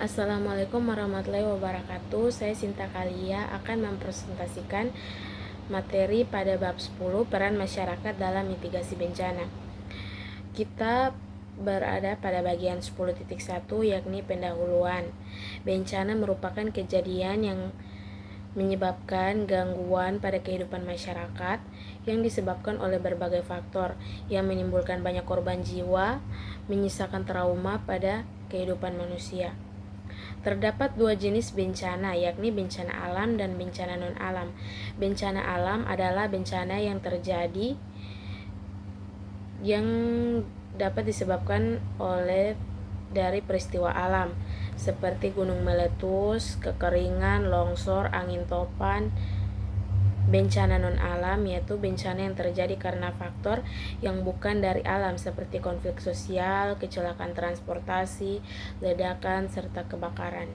Assalamualaikum warahmatullahi wabarakatuh. Saya Sinta Kalia akan mempresentasikan materi pada bab 10 peran masyarakat dalam mitigasi bencana. Kita berada pada bagian 10.1 yakni pendahuluan. Bencana merupakan kejadian yang menyebabkan gangguan pada kehidupan masyarakat yang disebabkan oleh berbagai faktor yang menimbulkan banyak korban jiwa, menyisakan trauma pada kehidupan manusia. Terdapat dua jenis bencana, yakni bencana alam dan bencana non-alam. Bencana alam adalah bencana yang terjadi yang dapat disebabkan oleh dari peristiwa alam seperti gunung meletus, kekeringan, longsor, angin topan. Bencana non-alam yaitu bencana yang terjadi karena faktor yang bukan dari alam seperti konflik sosial, kecelakaan transportasi, ledakan, serta kebakaran.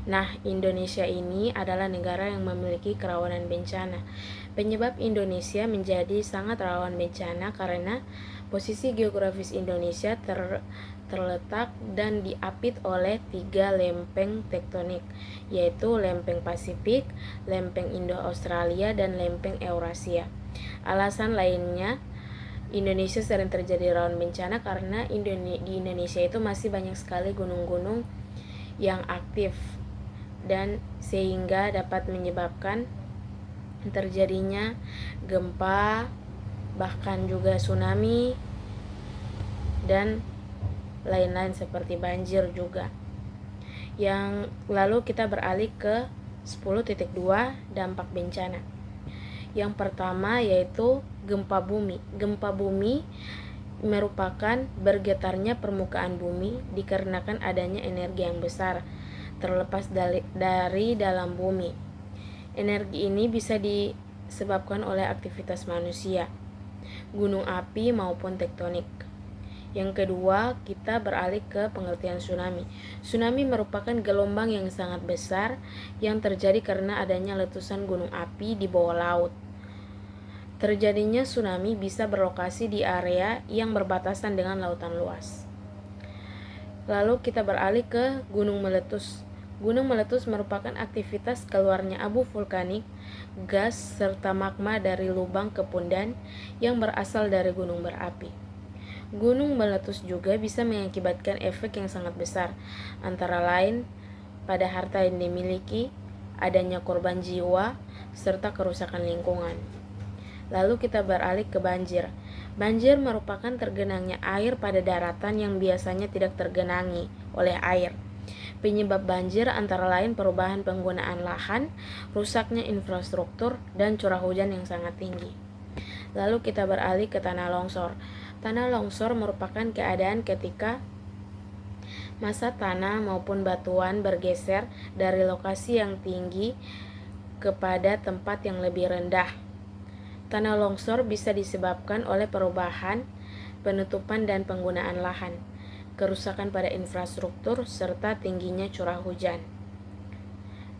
Nah, Indonesia ini adalah negara yang memiliki kerawanan bencana. Penyebab Indonesia menjadi sangat rawan bencana karena posisi geografis Indonesia terletak dan diapit oleh 3 lempeng tektonik, yaitu lempeng Pasifik, lempeng Indo-Australia, dan lempeng Eurasia. Alasan lainnya, Indonesia sering terjadi rawan bencana karena di Indonesia itu masih banyak sekali gunung-gunung yang aktif dan sehingga dapat menyebabkan terjadinya gempa, bahkan juga tsunami dan lain-lain seperti banjir juga. Yang lalu kita beralih ke 10.2 dampak bencana. Yang pertama yaitu gempa bumi. Gempa bumi merupakan bergetarnya permukaan bumi dikarenakan adanya energi yang besar terlepas dari dalam bumi. Energi ini bisa disebabkan oleh aktivitas manusia, gunung api maupun tektonik. Yang kedua, kita beralih ke pengertian tsunami. Tsunami merupakan gelombang yang sangat besar yang terjadi karena adanya letusan gunung api di bawah laut. Terjadinya tsunami bisa berlokasi di area yang berbatasan dengan lautan luas. Lalu kita beralih ke gunung meletus. Gunung meletus merupakan aktivitas keluarnya abu vulkanik, gas, serta magma dari lubang kepundan yang berasal dari gunung berapi. Gunung meletus juga bisa mengakibatkan efek yang sangat besar, antara lain pada harta yang dimiliki, adanya korban jiwa, serta kerusakan lingkungan. Lalu kita beralih ke banjir. Banjir merupakan tergenangnya air pada daratan yang biasanya tidak tergenangi oleh air. Penyebab banjir antara lain perubahan penggunaan lahan, rusaknya infrastruktur, dan curah hujan yang sangat tinggi. Lalu kita beralih ke tanah longsor. Tanah longsor merupakan keadaan ketika massa tanah maupun batuan bergeser dari lokasi yang tinggi kepada tempat yang lebih rendah. Tanah longsor bisa disebabkan oleh perubahan, penutupan, dan penggunaan lahan, kerusakan pada infrastruktur, serta tingginya curah hujan.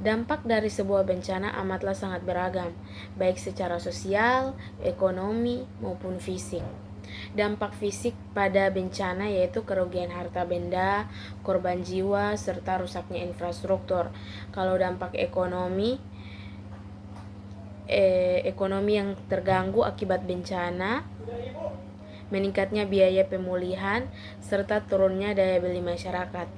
Dampak dari sebuah bencana amatlah sangat beragam, baik secara sosial, ekonomi, maupun fisik. Dampak fisik pada bencana yaitu kerugian harta benda, korban jiwa, serta rusaknya infrastruktur. Kalau dampak ekonomi yang terganggu akibat bencana, meningkatnya biaya pemulihan, serta turunnya daya beli masyarakat.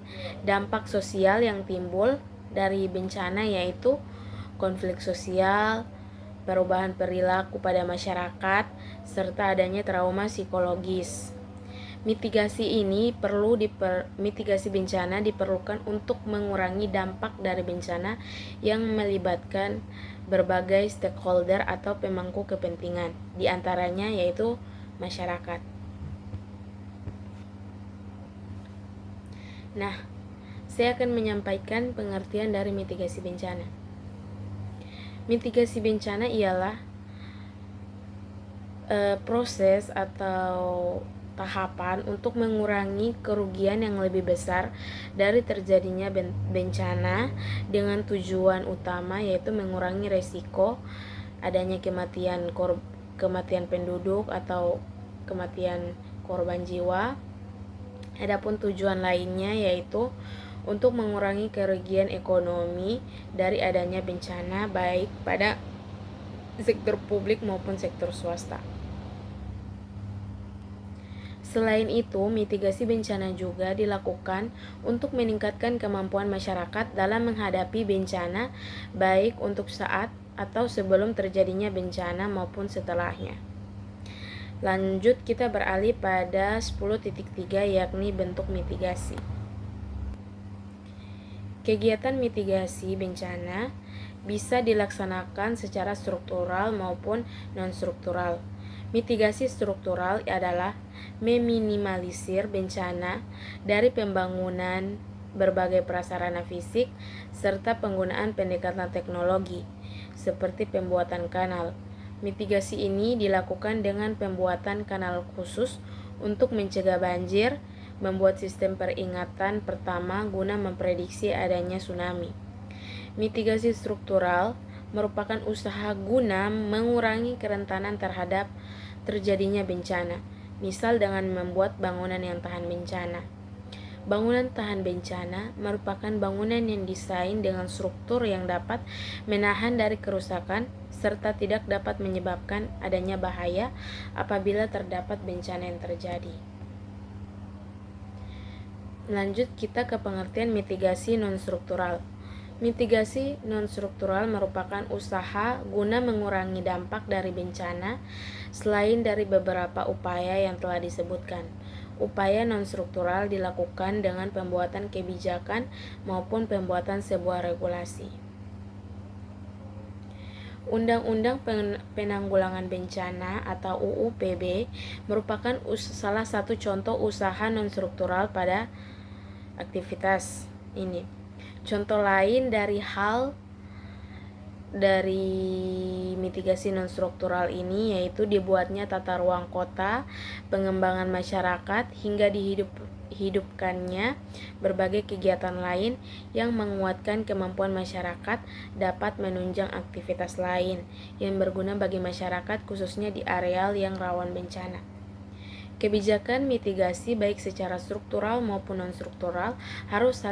Dampak sosial yang timbul dari bencana yaitu konflik sosial, perubahan perilaku pada masyarakat, serta adanya trauma psikologis. Mitigasi bencana diperlukan untuk mengurangi dampak dari bencana yang melibatkan berbagai stakeholder atau pemangku kepentingan, di antaranya yaitu masyarakat. Nah, saya akan menyampaikan pengertian dari mitigasi bencana. Mitigasi bencana ialah proses atau tahapan untuk mengurangi kerugian yang lebih besar dari terjadinya bencana dengan tujuan utama yaitu mengurangi resiko adanya kematian penduduk atau kematian korban jiwa. Adapun tujuan lainnya yaitu untuk mengurangi kerugian ekonomi dari adanya bencana baik pada sektor publik maupun sektor swasta. Selain itu, mitigasi bencana juga dilakukan untuk meningkatkan kemampuan masyarakat dalam menghadapi bencana baik untuk saat atau sebelum terjadinya bencana maupun setelahnya. Lanjut, kita beralih pada 10.3 yakni bentuk mitigasi. Kegiatan mitigasi bencana bisa dilaksanakan secara struktural maupun non-struktural. Mitigasi struktural adalah meminimalisir bencana dari pembangunan berbagai prasarana fisik serta penggunaan pendekatan teknologi seperti pembuatan kanal. Mitigasi ini dilakukan dengan pembuatan kanal khusus untuk mencegah banjir, membuat sistem peringatan pertama guna memprediksi adanya tsunami. Mitigasi struktural merupakan usaha guna mengurangi kerentanan terhadap terjadinya bencana, misal dengan membuat bangunan yang tahan bencana. Bangunan tahan bencana merupakan bangunan yang didesain dengan struktur yang dapat menahan dari kerusakan serta tidak dapat menyebabkan adanya bahaya apabila terdapat bencana yang terjadi. Lanjut, kita ke pengertian mitigasi non-struktural. Mitigasi non-struktural merupakan usaha guna mengurangi dampak dari bencana selain dari beberapa upaya yang telah disebutkan. Upaya non-struktural dilakukan dengan pembuatan kebijakan maupun pembuatan sebuah regulasi. Undang-Undang Penanggulangan Bencana atau UU PB merupakan salah satu contoh usaha non-struktural pada aktivitas ini. Contoh lain dari mitigasi non-struktural ini yaitu dibuatnya tata ruang kota, pengembangan masyarakat, hingga dihidupkannya berbagai kegiatan lain yang menguatkan kemampuan masyarakat dapat menunjang aktivitas lain yang berguna bagi masyarakat khususnya di areal yang rawan bencana. Kebijakan mitigasi baik secara struktural maupun non-struktural harus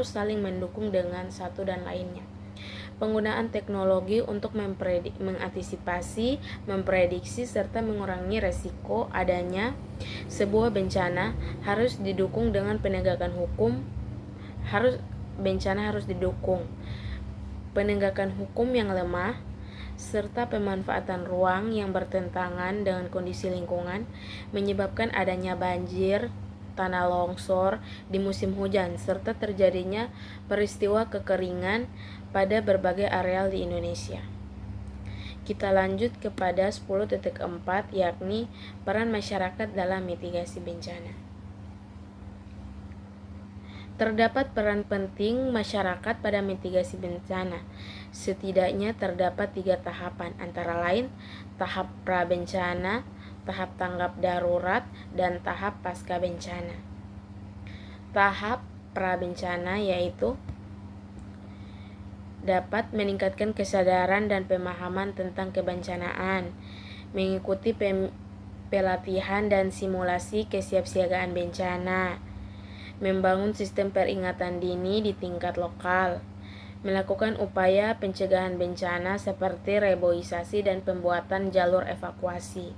saling mendukung dengan satu dan lainnya. Penggunaan teknologi untuk mengantisipasi, memprediksi, serta mengurangi resiko adanya sebuah bencana harus didukung dengan penegakan hukum. Bencana harus didukung penegakan hukum yang lemah serta pemanfaatan ruang yang bertentangan dengan kondisi lingkungan menyebabkan adanya banjir, tanah longsor di musim hujan, serta terjadinya peristiwa kekeringan pada berbagai areal di Indonesia. Kita lanjut kepada 10.4 yakni peran masyarakat dalam mitigasi bencana. Terdapat peran penting masyarakat pada mitigasi bencana. Setidaknya terdapat 3 tahapan, antara lain tahap pra-bencana, tahap tanggap darurat, dan tahap pasca bencana. Tahap pra-bencana yaitu dapat meningkatkan kesadaran dan pemahaman tentang kebencanaan, mengikuti pelatihan dan simulasi kesiapsiagaan bencana, membangun sistem peringatan dini di tingkat lokal, melakukan upaya pencegahan bencana seperti reboisasi dan pembuatan jalur evakuasi.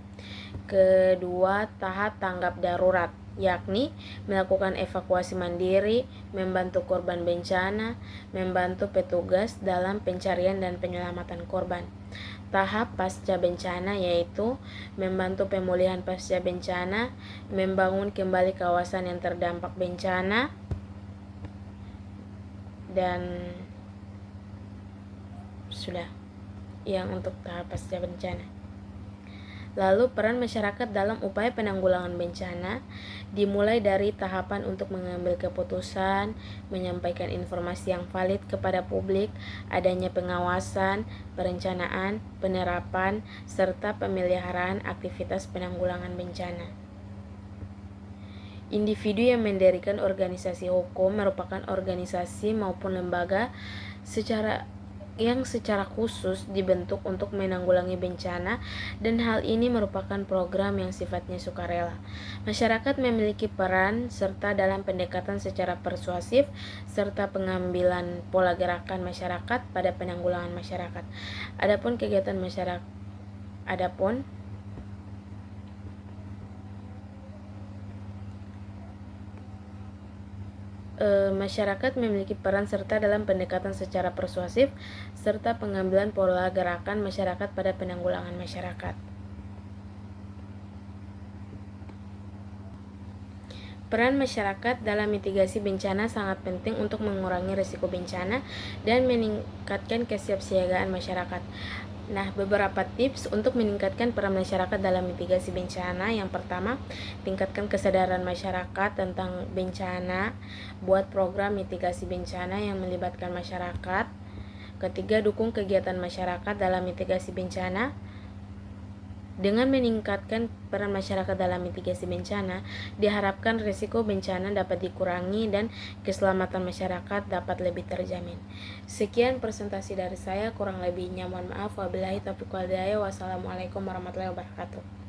Kedua, tahap tanggap darurat, yakni melakukan evakuasi mandiri, membantu korban bencana, membantu petugas dalam pencarian dan penyelamatan korban. Tahap pasca bencana yaitu membantu pemulihan pasca bencana, membangun kembali kawasan yang terdampak bencana, dan sudah yang untuk tahap pasca bencana. Lalu peran masyarakat dalam upaya penanggulangan bencana dimulai dari tahapan untuk mengambil keputusan, menyampaikan informasi yang valid kepada publik, adanya pengawasan, perencanaan, penerapan, serta pemeliharaan aktivitas penanggulangan bencana. Individu yang mendirikan organisasi hukum merupakan organisasi maupun lembaga secara yang secara khusus dibentuk untuk menanggulangi bencana, dan hal ini merupakan program yang sifatnya sukarela. Masyarakat memiliki peran serta dalam pendekatan secara persuasif serta pengambilan pola gerakan masyarakat pada penanggulangan masyarakat. Adapun kegiatan masyarakat masyarakat memiliki peran serta dalam pendekatan secara persuasif serta pengambilan pola gerakan masyarakat pada penanggulangan masyarakat. Peran masyarakat dalam mitigasi bencana sangat penting untuk mengurangi risiko bencana dan meningkatkan kesiapsiagaan masyarakat. Nah, beberapa tips untuk meningkatkan peran masyarakat dalam mitigasi bencana. Yang pertama, tingkatkan kesadaran masyarakat tentang bencana. Buat program mitigasi bencana yang melibatkan masyarakat. Ketiga, dukung kegiatan masyarakat dalam mitigasi bencana. Dengan meningkatkan peran masyarakat dalam mitigasi bencana, diharapkan risiko bencana dapat dikurangi dan keselamatan masyarakat dapat lebih terjamin. Sekian presentasi dari saya, kurang lebihnya mohon maaf. Wabillahi taufiq wal hidayah. Wassalamualaikum warahmatullahi wabarakatuh.